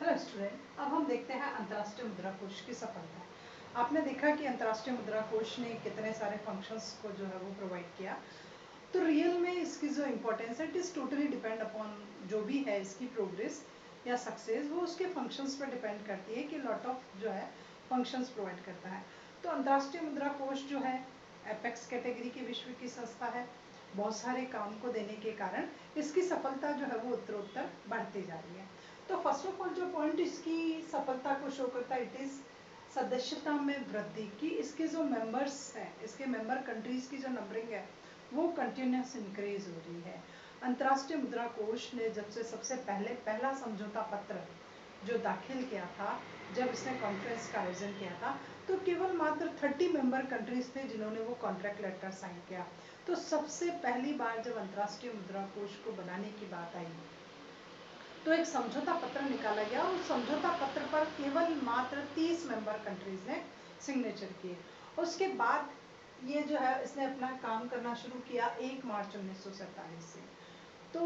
Hello student, अब हम देखते हैं अंतर्राष्ट्रीय मुद्रा कोष की सफलता। आपने देखा कि अंतर्राष्ट्रीय मुद्रा कोष ने कितने सारे फंक्शंस को जो है वो प्रोवाइड किया। तो रियल में इसकी जो इम्पोर्टेंस है, it is totally depend upon जो भी है इसकी प्रोग्रेस या सक्सेस, वो उसके फंक्शंस पर डिपेंड करती है कि लॉट ऑफ जो है फंक्शंस प्रोवाइड करता है। तो अंतर्राष्ट्रीय मुद्रा कोष जो है एपेक्स कैटेगरी की विश्व की संस्था है। बहुत सारे काम को देने के कारण इसकी सफलता जो है वो उत्तरोत्तर बढ़ती जा रही है। तो फर्स्ट ऑफ ऑल जो पॉइंट इसकी सफलता को शो करता है, इट इज सदस्यता में वृद्धि की। इसके जो मेंबर्स हैं, इसके मेंबर कंट्रीज की जो नंबरिंग है वो कंटिन्यूस इंक्रीज हो रही है। अंतर्राष्ट्रीय मुद्रा कोष ने जब से सबसे पहला समझौता पत्र जो दाखिल किया था, जब इसने कॉन्फ्रेंस का आयोजन किया था, तो केवल मात्र 30 मेंबर कंट्रीज थे जिन्होंने वो कॉन्ट्रैक्ट लेटर साइन किया। तो सबसे पहली बार जब अंतर्राष्ट्रीय मुद्रा कोष को बनाने की बात आई तो एक समझौता पत्र निकाला गया और उस समझौता पत्र पर केवल मात्र 30 मेंबर कंट्रीज ने सिग्नेचर किए। उसके बाद ये जो है इसने अपना काम करना शुरू किया 1 मार्च 1947 से। तो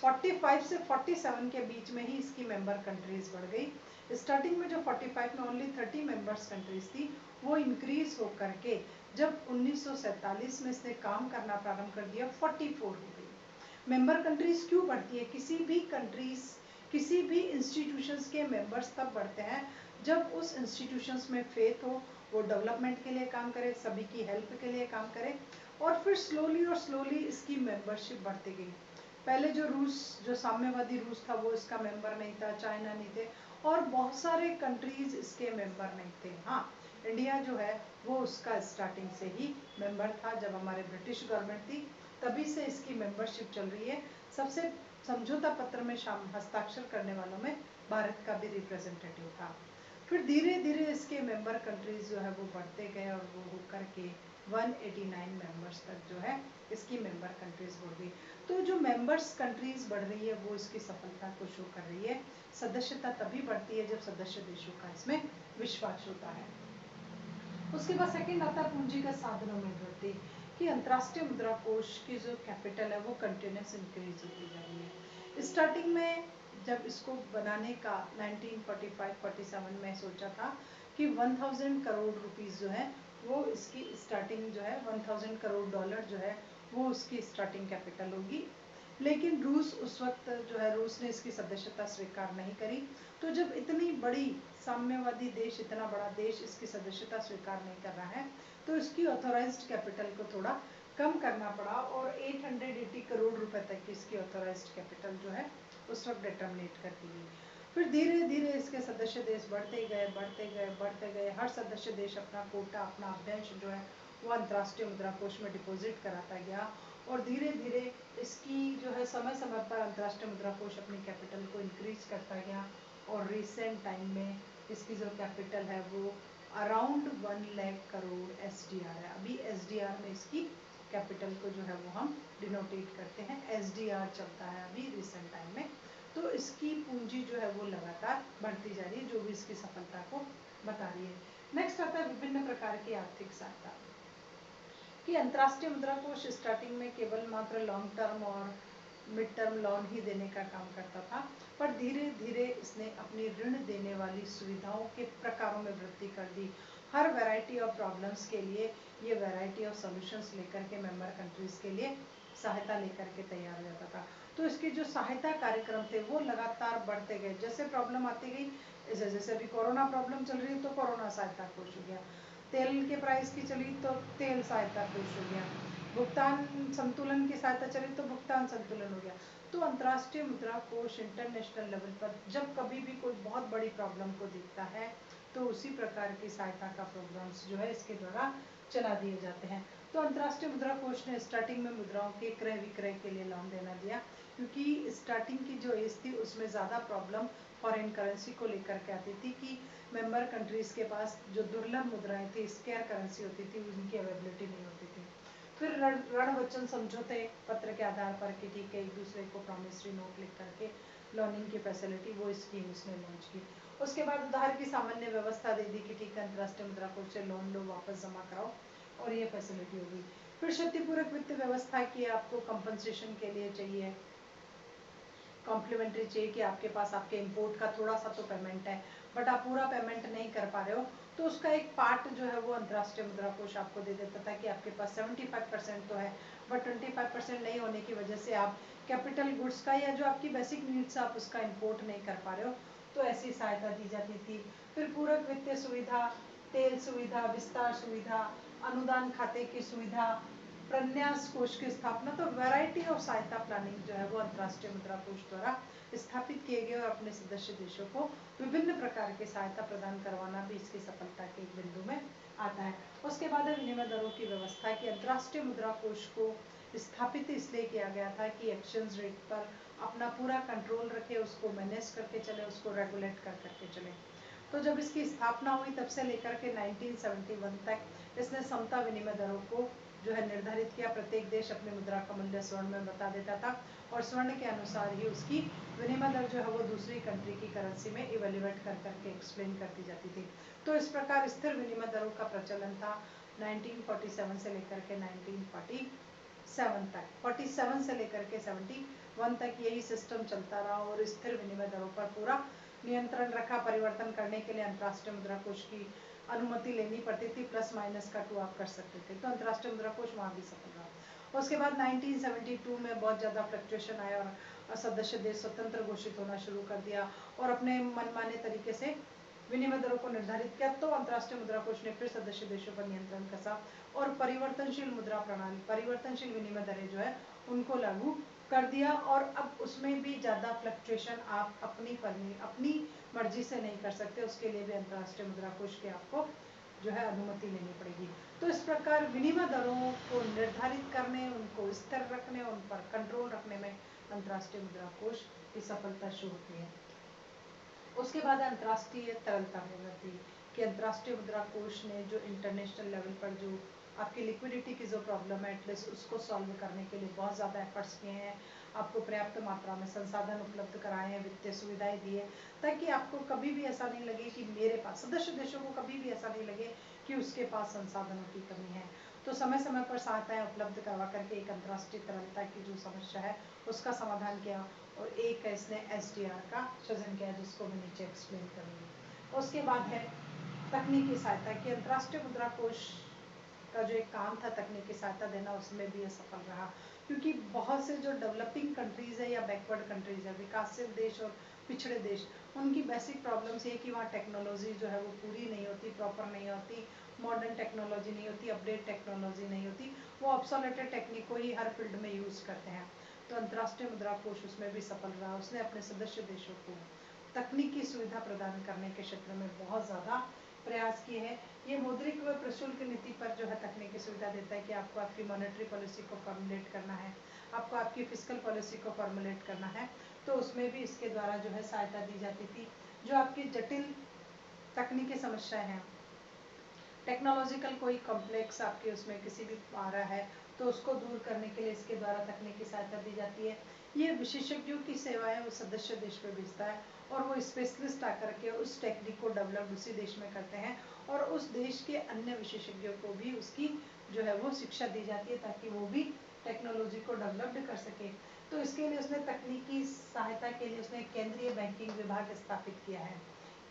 45 से 47 के बीच में ही इसकी मेंबर कंट्रीज बढ़ गई। स्टार्टिंग में जो 45 में ओनली 30 मेंबर्स कंट्रीज थी, वो इंक्रीज होकर के जब 1947 में इसने काम करना प्रारंभ कर दिया 44 हो गई। मेंबर कंट्रीज क्यों बढ़ती है? किसी भी इंस्टीट्यूशंस के मेंबर्स तब बढ़ते हैं जब उस इंस्टीट्यूशंस में फेथ हो, वो डेवलपमेंट के लिए काम करे, सभी की हेल्प के लिए काम करे, और फिर स्लोली इसकी मेंबरशिप बढ़ती गई। पहले जो साम्यवादी रूस था वो इसका मेंबर नहीं था, चाइना नहीं थे, और बहुत सारे कंट्रीज इसके मेंबर नहीं थे। हाँ, इंडिया जो है वो उसका स्टार्टिंग से ही मेंबर था। जब हमारे ब्रिटिश गवर्नमेंट थी तभी से इसकी मेंबरशिप चल रही है। सबसे समझौता पत्र में हस्ताक्षर करने वालों में भारत का भी रिप्रेजेंटेटिव था। फिर धीरे धीरे इसके मेंबर कंट्रीज जो है वो बढ़ते गए और वो होकर के 189 मेंबर्स तक जो है इसकी मेंबर कंट्रीज बढ़ गई। तो जो मेंबर्स कंट्रीज बढ़ रही है वो इसकी सफलता को शो कर रही है। सदस्यता तभी बढ़ती है जब सदस्य देशों का इसमें विश्वास होता है। उसके बाद सेकंड आता है पूंजीगत साधनों में वृद्धि, कि अंतर्राष्ट्रीय मुद्रा कोष की जो कैपिटल है वो कंटिन्यूस इंक्रीज होती जा रही है। स्टार्टिंग में जब इसको बनाने का 1945-47 में सोचा था कि 1000 करोड़ रुपीस जो है वो इसकी स्टार्टिंग जो है 1000 करोड़ डॉलर जो है वो उसकी स्टार्टिंग कैपिटल होगी। लेकिन रूस उस वक्त जो है रूस ने इसकी सदस्यता स्वीकार नहीं करी। तो जब इतनी बड़ी साम्यवादी देश, इतना बड़ा देश इसकी सदस्यता स्वीकार नहीं कर रहा है, तो इसकी ऑथोराइज्ड कैपिटल को थोड़ा कम करना पड़ा और 880 करोड़ रुपए तक की इसकी ऑथोराइज्ड कैपिटल जो है उस वक्त डिटर्मिनेट कर दी गई। फिर धीरे धीरे इसके सदस्य देश बढ़ते गए। हर सदस्य देश अपना कोटा, अपना अभ्यंश जो है वो अंतर्राष्ट्रीय मुद्रा कोष में डिपॉजिट कराता गया, और धीरे धीरे इसकी जो है समय समय पर अंतर्राष्ट्रीय मुद्रा कोष अपनी कैपिटल को इंक्रीज करता गया, और रिसेंट टाइम में इसकी जो कैपिटल है वो अराउंड 1 लाख करोड़ SDR है। अभी SDR में इसकी कैपिटल को जो है वो हम डिनोटेट करते हैं, SDR चलता है अभी रिसेंट टाइम में। तो इसकी पूंजी जो है वो लगातार बढ़ती जा रही है, जो भी इसकी सफलता को बता रही है। नेक्स्ट आता है विभिन्न प्रकार की आर्थिक सहायता, कि अंतर्राष्ट्रीय मुद्रा कोष स्टार्टिंग में केवल मात्र लॉन्ग टर्म और मिड टर्म लोन ही देने का काम करता था, पर धीरे धीरे इसने अपनी ऋण देने वाली सुविधाओं के प्रकारों में वृद्धि कर दी। हर वैरायटी ऑफ प्रॉब्लम्स के लिए ये वैरायटी ऑफ सॉल्यूशंस लेकर के मेंबर कंट्रीज के लिए सहायता लेकर के तैयार हो जाता था। तो इसके जो सहायता कार्यक्रम थे वो लगातार बढ़ते गए, जैसे प्रॉब्लम आती गई, जैसे अभी कोरोना प्रॉब्लम चल रही है तो कोरोना सहायता कोष हो गया, तेल के प्राइस की चली तो तेल सहायता कोष हो गया, भुगतान संतुलन की सहायता चली तो भुगतान संतुलन हो गया। तो अंतर्राष्ट्रीय मुद्रा कोष इंटरनेशनल लेवल पर जब कभी भी कोई बहुत बड़ी प्रॉब्लम को देखता है तो उसी प्रकार की सहायता का प्रोग्राम्स जो है इसके द्वारा चला दिए जाते हैं। तो अंतर्राष्ट्रीय मुद्रा कोष ने स्टार्टिंग में मुद्राओं के क्रय विक्रय के लिए लोन देना दिया, क्योंकि स्टार्टिंग की जो एज थी उसमें ज़्यादा प्रॉब्लम फॉरेन करेंसी को लेकर के आती थी, कि मेंबर कंट्रीज के पास जो दुर्लभ मुद्राएं थी, स्केयर करेंसी होती थी, उनकी अवेलेबिलिटी नहीं होती थी। फिर ऋण वचन समझौते पत्र के आधार पर कि ठीक है एक दूसरे को प्रॉमिसरी नोट लिख करके लॉनिंग की फैसिलिटी, वो स्कीम उसने लॉन्च की। उसके बाद उधार की सामान्य व्यवस्था दे दी कि ठीक है अंतर्राष्ट्रीय मुद्रा कोष से लोन लो, वापस जमा कराओ, और ये फैसिलिटी होगी। फिर क्षतिपूरक वित्त व्यवस्था की, आपको कंपनसेशन के लिए चाहिए कॉम्प्लीमेंट्री चाहिए कि आपके पास आपके इम्पोर्ट का थोड़ा सा तो पेमेंट है, बट आप पूरा पेमेंट नहीं कर पा रहे हो, तो उसका एक पार्ट जो है वो अंतर्राष्ट्रीय मुद्रा कोष आपको दे देता था कि आपके पास 75% तो है, बट 25% नहीं होने की वजह से आप कैपिटल गुड्स का या जो आपकी बेसिक नीड्स आप उसका इम्पोर्ट नहीं कर पा रहे हो, तो ऐसी सहायता दी जाती थी। फिर पूरक वित्तीय सुविधा, तेल सुविधा, विस्तार सुविधा, अनुदान खाते की सुविधा, प्रन्यास कोष की स्थापना, तो वैरायटी ऑफ सहायता प्लानिंग जो है वो अंतर्राष्ट्रीय मुद्रा कोष द्वारा स्थापित किए गए और अपने सदस्य देशों को विभिन्न प्रकार की सहायता प्रदान करवाना भी इसकी सफलता के एक बिंदु में आता है। उसके बाद है विनिमय दरों की व्यवस्था की अंतर्राष्ट्रीय मुद्रा कोष को स्थापित इसलिए किया गया था कि एक्सचेंज रेट पर अपना पूरा कंट्रोल रखे, उसको मैनेज करके चले, उसको रेगुलेट कर करके चले। तो जब इसकी स्थापना हुई तब से लेकर के 1971 तक इसने समता विनिमय दरों को जो है निर्धारित किया। प्रत्येक देश अपनी मुद्रा का मूल्य स्वर्ण में बता देता था और स्वर्ण के अनुसार ही उसकी विनिमय दर जो है वो दूसरी कंट्री की करेंसी में इवेल्युएट कर करके एक्सप्लेन कर दी जाती थी। तो इस प्रकार स्थिर विनिमय दरों का प्रचलन था 1947 से लेकर के 1947 तक, 47 से लेकर के 71 तक यही सिस्टम चलता रहा और स्थिर विनिमय दरों पर पूरा नियंत्रण रखा। परिवर्तन करने के लिए अंतर्राष्ट्रीय मुद्रा कोष की अनुमति लेनी पड़ती थी, प्लस माइनस का 2 आप कर सकते थे, तो अंतर्राष्ट्रीय मुद्रा कोष वहाँ भी सफल रहा। उसके बाद 1972 में बहुत ज़्यादा फ्लक्चुएशन आया और सदस्य देश स्वतंत्र घोषित होना शुरू कर दिया और अपने मनमाने तरीके से विनिमय दरों को निर्धारित किया। तो अंतर्राष्ट्रीय मुद्रा कोष ने फिर सदस्य देशों पर नियंत्रण कसा और परिवर्तनशील मुद्रा प्रणाली, परिवर्तनशील विनिमय दरें जो है उनको लागू कर दिया और अब उसमें भी ज़्यादा फ्लक्चुएशन आप अपनी मर्जी से नहीं कर सकते, उसके लिए भी अंतर्राष्ट्रीय मुद्रा कोष की आपको जो है अनुमति लेनी पड़ेगी। तो इस प्रकार विनिमय दरों को निर्धारित करने, उनको स्थिर रखने, उन पर कंट्रोल रखने में अंतर्राष्ट्रीय मुद्रा कोष की सफलता शुरू होती है। उसके बाद अंतर्राष्ट्रीय तरलता प्रवृत्ति कि अंतर्राष्ट्रीय मुद्रा कोष ने जो इंटरनेशनल लेवल पर जो आपकी लिक्विडिटी की जो प्रॉब्लम है एटलीस्ट उसको सॉल्व करने के लिए बहुत ज़्यादा एफर्ट्स किए हैं, आपको पर्याप्त मात्रा में संसाधन उपलब्ध कराए हैं, वित्तीय सुविधाएं दी है, ताकि आपको कभी भी ऐसा नहीं लगे कि मेरे पास, सदस्य देशों को कभी भी ऐसा नहीं लगे कि उसके पास संसाधनों की कमी है। तो समय समय पर सहायताएं उपलब्ध करवा करके एक अंतर्राष्ट्रीय तरलता की जो समस्या है उसका समाधान किया और एक है इसने SDR का सृजन किया जिसको मैं नीचे एक्सप्लेन करूँगी। उसके बाद है तकनीकी सहायता की अंतर्राष्ट्रीय मुद्रा कोष का जो एक काम था तकनीकी सहायता देना, उसमें भी ये सफल रहा क्योंकि बहुत से जो डेवलपिंग कंट्रीज़ है या बैकवर्ड कंट्रीज़ है, विकासशील देश और पिछड़े देश, उनकी बेसिक प्रॉब्लम्स ये कि वहाँ टेक्नोलॉजी जो है वो पूरी नहीं होती, प्रॉपर नहीं होती, मॉडर्न टेक्नोलॉजी नहीं होती, अपडेट टेक्नोलॉजी नहीं होती, वो ऑब्सोलेटेड टेक्निक को ही हर फील्ड में यूज़ करते हैं। तो अंतर्राष्ट्रीय मुद्रा कोष उसमें भी सफल रहा, उसने अपने सदस्य देशों को तकनीकी सुविधा प्रदान करने के क्षेत्र में बहुत ज़्यादा प्रयास किए हैं। ये मौद्रिक व प्रशुल्क नीति पर जो है तकनीकी सुविधा देता है कि आपको आपकी मॉनेटरी पॉलिसी को फॉर्मुलेट करना है, आपको आपकी फिस्कल पॉलिसी को फॉर्मुलेट करना है, तो उसमें भी इसके द्वारा जो है सहायता दी जाती थी। जो आपकी जटिल तकनीकी समस्याएं हैं, टेक्नोलॉजिकल कोई कॉम्प्लेक्स आपके उसमें किसी भी आ रहा है तो उसको दूर करने के लिए इसके द्वारा तकनीकी सहायता दी जाती है। ये विशेषज्ञों की सेवाएं वो सदस्य देश में भेजता है और वो स्पेशलिस्ट आकर के उस टेक्निक को डेवलप उसी देश में करते हैं और उस देश के अन्य विशेषज्ञों को भी उसकी जो है वो शिक्षा दी जाती है ताकि वो भी टेक्नोलॉजी को डेवलप कर सके। तो इसके लिए उसने तकनीकी सहायता के लिए उसने केंद्रीय बैंकिंग विभाग स्थापित किया है।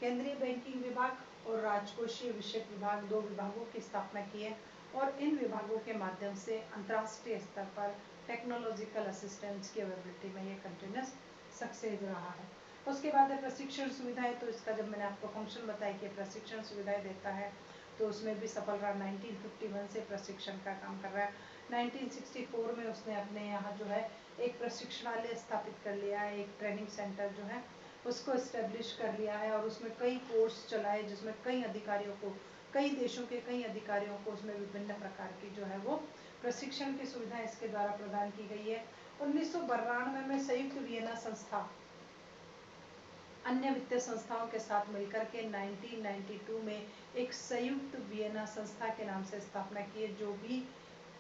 केंद्रीय बैंकिंग विभाग और राजकोषीय विषयक विभाग, दो विभागों की स्थापना की है और इन विभागों के माध्यम से अंतर्राष्ट्रीय स्तर पर टेक्नोलॉजिकल असिस्टेंस की अवेलेबिलिटी में ये कंटिन्यूस सक्सेस रहा है। उसके बाद है प्रशिक्षण सुविधाएं, तो इसका जब मैंने आपको फंक्शन बताया कि प्रशिक्षण सुविधाएं देता है तो उसमें भी सफल रहा। 1951 से प्रशिक्षण का काम कर रहा है। 1964 में उसने अपने यहाँ जो है एक प्रशिक्षणालय स्थापित कर लिया है, एक ट्रेनिंग सेंटर जो है उसको इस्टेब्लिश कर लिया है और उसमें कई कोर्स चलाए जिसमें कई अधिकारियों को, कई देशों के कई अधिकारियों को उसमें विभिन्न प्रकार की जो है वो प्रशिक्षण की सुविधा इसके द्वारा प्रदान की गई है। 1992 में संयुक्त वियना संस्था अन्य वित्तीय संस्थाओं के साथ मिलकर के 1992 में एक संयुक्त वियना संस्था के नाम से स्थापना की है जो भी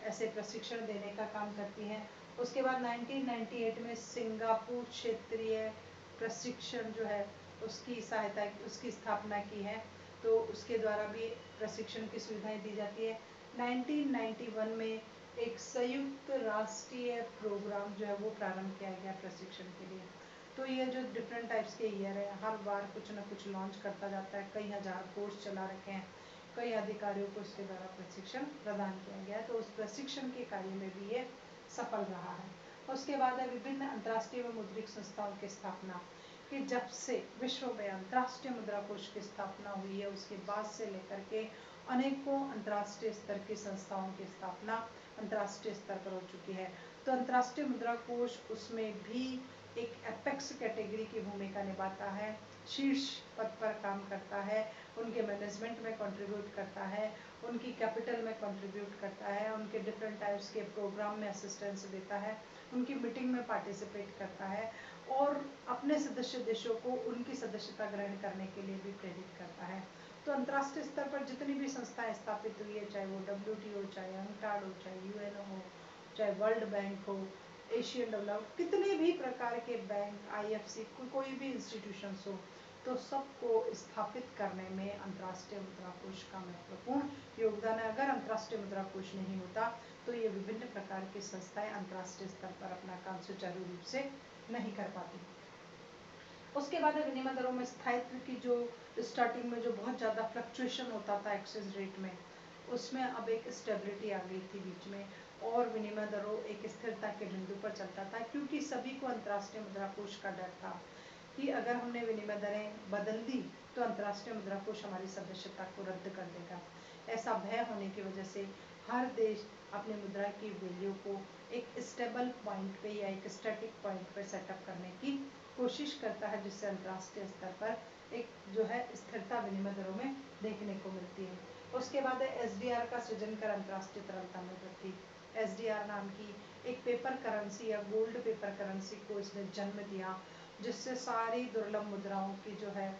ऐसे प्रशिक्षण देने का काम करती हैं। उसके बाद 1998 में सिंगापुर क्षेत्रीय प्रशिक्षण जो है उसकी सहायता, उसकी स्थापना की है, तो उसके द्वारा भी प्रशिक्षण की सुविधाएं दी जाती है। 1991 में एक संयुक्त राष्ट्रीय प्रोग्राम जो है वो प्रारंभ किया गया प्रशिक्षण के लिए। तो ये जो डिफरेंट टाइप्स के ईयर है, हर बार कुछ ना कुछ लॉन्च करता जाता है। कई हजार कोर्स चला रखे हैं, कई अधिकारियों को इसके द्वारा प्रशिक्षण प्रदान किया गया है। तो उस प्रशिक्षण के कार्य में भी ये सफल रहा है। उसके बाद है विभिन्न अंतर्राष्ट्रीय व मौद्रिक संस्थाओं की स्थापना, कि जब से विश्व में अंतर्राष्ट्रीय मुद्रा कोष की स्थापना हुई है उसके बाद से लेकर के अनेकों अंतर्राष्ट्रीय स्तर की संस्थाओं की स्थापना अंतर्राष्ट्रीय स्तर पर हो चुकी है। तो अंतर्राष्ट्रीय मुद्रा कोष उसमें भी एक एपेक्स कैटेगरी की भूमिका निभाता है, शीर्ष पद पर काम करता है, उनके मैनेजमेंट में कंट्रीब्यूट करता है, उनकी कैपिटल में कंट्रीब्यूट करता है, उनके डिफरेंट टाइप्स के प्रोग्राम में असिस्टेंस देता है, उनकी मीटिंग में पार्टिसिपेट करता है और अपने सदस्य देशों को उनकी सदस्यता ग्रहण करने के लिए भी प्रेरित करता है। तो अंतर्राष्ट्रीय स्तर पर जितनी भी संस्थाएं स्थापित हुई है, चाहे वो WTO, चाहे UNCTAD हो, चाहे UNO हो, चाहे वर्ल्ड बैंक हो, एशियन डेवलप, कितने भी प्रकार के बैंक, IFC, कोई भी इंस्टीट्यूशन हो, तो सबको स्थापित करने में अंतर्राष्ट्रीय मुद्रा कोष का महत्वपूर्ण योगदान है। अगर अंतर्राष्ट्रीय मुद्रा कोष नहीं होता तो ये विभिन्न प्रकार की संस्थाएं अंतर्राष्ट्रीय स्तर पर अपना काम सुचारू रूप से नहीं कर पाती। उसके बाद विनिमय दरों में स्थायित्व की जो स्टार्टिंग में जो बहुत ज़्यादा फ्लक्चुएशन होता था एक्सचेंज रेट में, उसमें अब एक स्टेबिलिटी आ गई थी बीच में और विनिमय दरों एक स्थिरता के बिंदु पर चलता था, क्योंकि सभी को अंतर्राष्ट्रीय मुद्रा कोष का डर था कि अगर हमने विनिमय दरें बदल दी तो अंतर्राष्ट्रीय मुद्रा कोष हमारी सदस्यता को रद्द कर देगा। ऐसा भय होने की वजह से हर देश अपनी मुद्रा की वैल्यू को एक स्टेबल पॉइंट पे या एक स्टैटिक पॉइंट पे सेटअप करने की कोशिश करता है, जिससे अंतर्राष्ट्रीय स्तर पर एक जो है स्थिरता विनिमय दरों में देखने को मिलती है। उसके बाद है SDR का सृजन कर अंतर्राष्ट्रीय तरलता में वृद्धि। SDR नाम की एक पेपर करेंसी या गोल्ड पेपर करेंसी को इसने जन्म दिया, जिससे सारी दुर्लभ मुद्राओं की जो है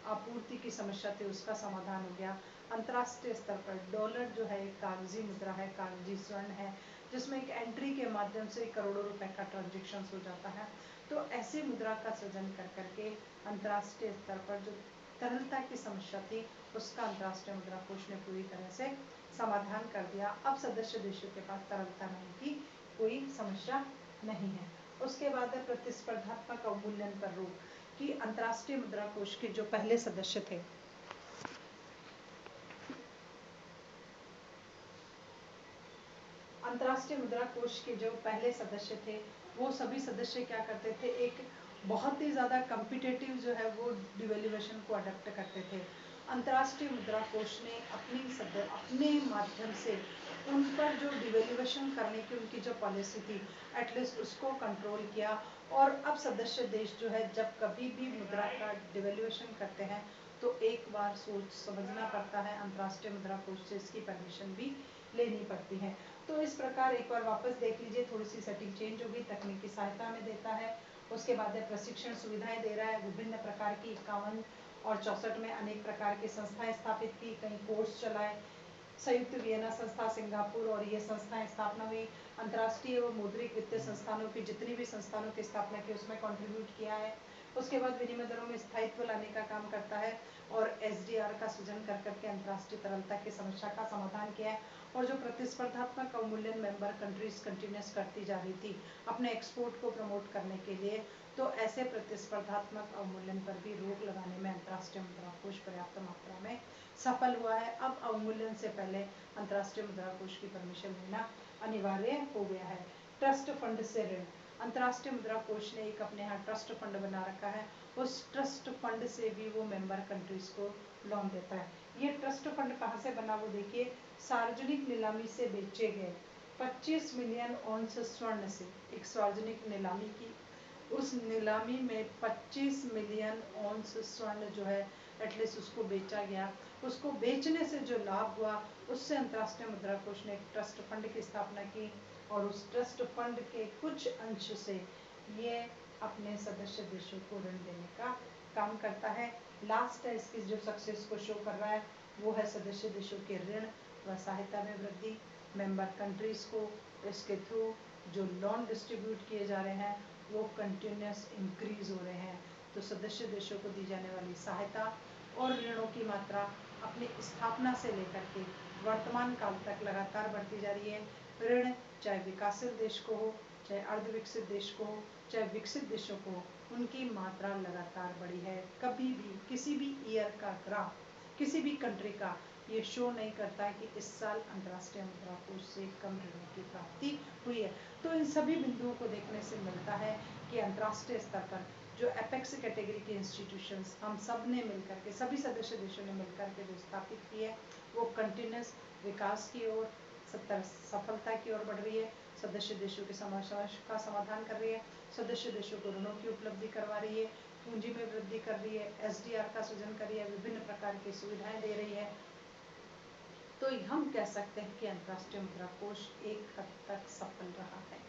आपूर्ति की समस्या थी उसका समाधान हो गया। अंतर्राष्ट्रीय स्तर पर डॉलर जो है एक कागजी मुद्रा है, कागजी स्वर्ण है, जिसमें एक एंट्री के माध्यम से करोड़ों रुपए का ट्रांजेक्शन हो जाता है। तो ऐसी मुद्रा का सृजन कर करके अंतर्राष्ट्रीय स्तर पर जो तरलता की समस्या थी उसका अंतर्राष्ट्रीय मुद्रा कोष ने पूरी तरह से समाधान कर दिया। अब सदस्य देशों के पास तरलता नहीं की कोई समस्या नहीं है। उसके बाद है प्रतिस्पर्धात्मक अवमूल्यन पर रोक, कि अंतर्राष्ट्रीय मुद्रा कोष के जो पहले सदस्य थे, अंतर्राष्ट्रीय मुद्रा कोष के जो पहले सदस्य थे वो सभी सदस्य क्या करते थे, एक बहुत ही ज़्यादा कम्पिटेटिव जो है वो डिवेल्यूएशन को अडॉप्ट करते थे। अंतर्राष्ट्रीय मुद्रा कोष ने अपने माध्यम से उन पर जो डिवेल्यूएशन करने की उनकी जो पॉलिसी थी एटलीस्ट उसको कंट्रोल किया। और अब सदस्य देश जो है जब कभी भी मुद्रा का डिवेल्यूएशन करते हैं तो एक बार सोच समझना पड़ता है, अंतर्राष्ट्रीय मुद्रा कोष से इसकी परमिशन भी लेनी पड़ती है। तो इस प्रकार एक बार वापस देख लीजिए, थोड़ी सी सेटिंग चेंज होगी, तकनीकी सहायता में देता है। उसके बाद प्रशिक्षण सुविधाएं दे रहा है, विभिन्न प्रकार की 51 और 64 में अनेक प्रकार की संस्थाएं स्थापित की, कई कोर्स चलाए, संयुक्त वियना संस्था सिंगापुर और ये संस्थाएं स्थापना हुई। अंतर्राष्ट्रीय व मौद्रिक वित्तीय संस्थानों की जितनी भी संस्थानों की स्थापना की उसमें कंट्रीब्यूट किया है। उसके बाद विनिमय दरों में स्थायित्व लाने का काम करता है और SDR का सृजन कर करके अंतर्राष्ट्रीय तरलता की समस्या का समाधान किया है। और जो प्रतिस्पर्धात्मक अवमूल्यन मेंबर कंट्रीज कंटिन्यूस करती जा रही थी अपने एक्सपोर्ट को प्रमोट करने के लिए, तो ऐसे प्रतिस्पर्धात्मक अवमूल्यन पर भी रोक लगाने में अंतर्राष्ट्रीय मुद्रा कोष पर्याप्त मात्रा में सफल हुआ है। अब अवमूल्यन से पहले अंतर्राष्ट्रीय मुद्रा कोष की परमिशन लेना अनिवार्य हो गया है। ट्रस्ट फंड से ऋण, अंतर्राष्ट्रीय मुद्रा कोष ने एक अपने यहाँ ट्रस्ट फंड बना रखा है, उस ट्रस्ट फंड से भी वो मेंबर कंट्रीज को लोन देता है। ये ट्रस्ट फंड कहाँ से बना वो देखिए, सार्वजनिक नीलामी से बेचे गए 25 मिलियन औंस स्वर्ण से एक सार्वजनिक नीलामी की, उस नीलामी में 25 मिलियन औंस स्वर्ण जो है एटलीस्ट उसको बेचा गया। उसको बेचने से जो लाभ हुआ उससे अंतर्राष्ट्रीय मुद्रा कोष ने एक ट्रस्ट फंड की स्थापना की और उस ट्रस्ट फंड के कुछ अंश से ये अपने सदस्य देशों को ऋण देने का काम करता है। लास्ट है इसकी जो सक्सेस को शो कर रहा है वो है सदस्य देशों के ऋण व सहायता में वृद्धि। मेंबर कंट्रीज को इसके थ्रू जो लोन डिस्ट्रीब्यूट किए जा रहे हैं वो कंटिन्यूस इंक्रीज हो रहे हैं। तो सदस्य देशों को दी जाने वाली सहायता और ऋणों की मात्रा अपनी स्थापना से लेकर के वर्तमान काल तक लगातार बढ़ती जा रही है। ऋण चाहे विकासशील देश को हो, चाहे अर्धविकसित देश को हो, चाहे विकसित देशों को, उनकी मात्रा लगातार बढ़ी है। कभी भी किसी भी ईयर का ग्राफ किसी भी कंट्री का ये शो नहीं करता कि इस साल अंतर्राष्ट्रीय मुद्रा कोष से कम ऋणों की प्राप्ति हुई है। तो इन सभी बिंदुओं को देखने से मिलता है कि अंतर्राष्ट्रीय स्तर पर जो एपेक्स कैटेगरी के इंस्टीट्यूशंस हम सब ने मिलकर के, सभी सदस्य देशों ने मिलकर के जो स्थापित की है, वो कंटिन्यूस विकास की ओर, सफलता की ओर बढ़ रही है। सदस्य देशों की समस्याओं का समाधान कर रही है, सदस्य देशों को ऋणों की उपलब्धि करवा रही है, पूंजी में वृद्धि कर रही है, एसडीआर का सृजन कर रही है, विभिन्न प्रकार की सुविधाएं दे रही है। तो हम कह सकते हैं कि अंतर्राष्ट्रीय मुद्रा कोष एक हद तक सफल रहा है।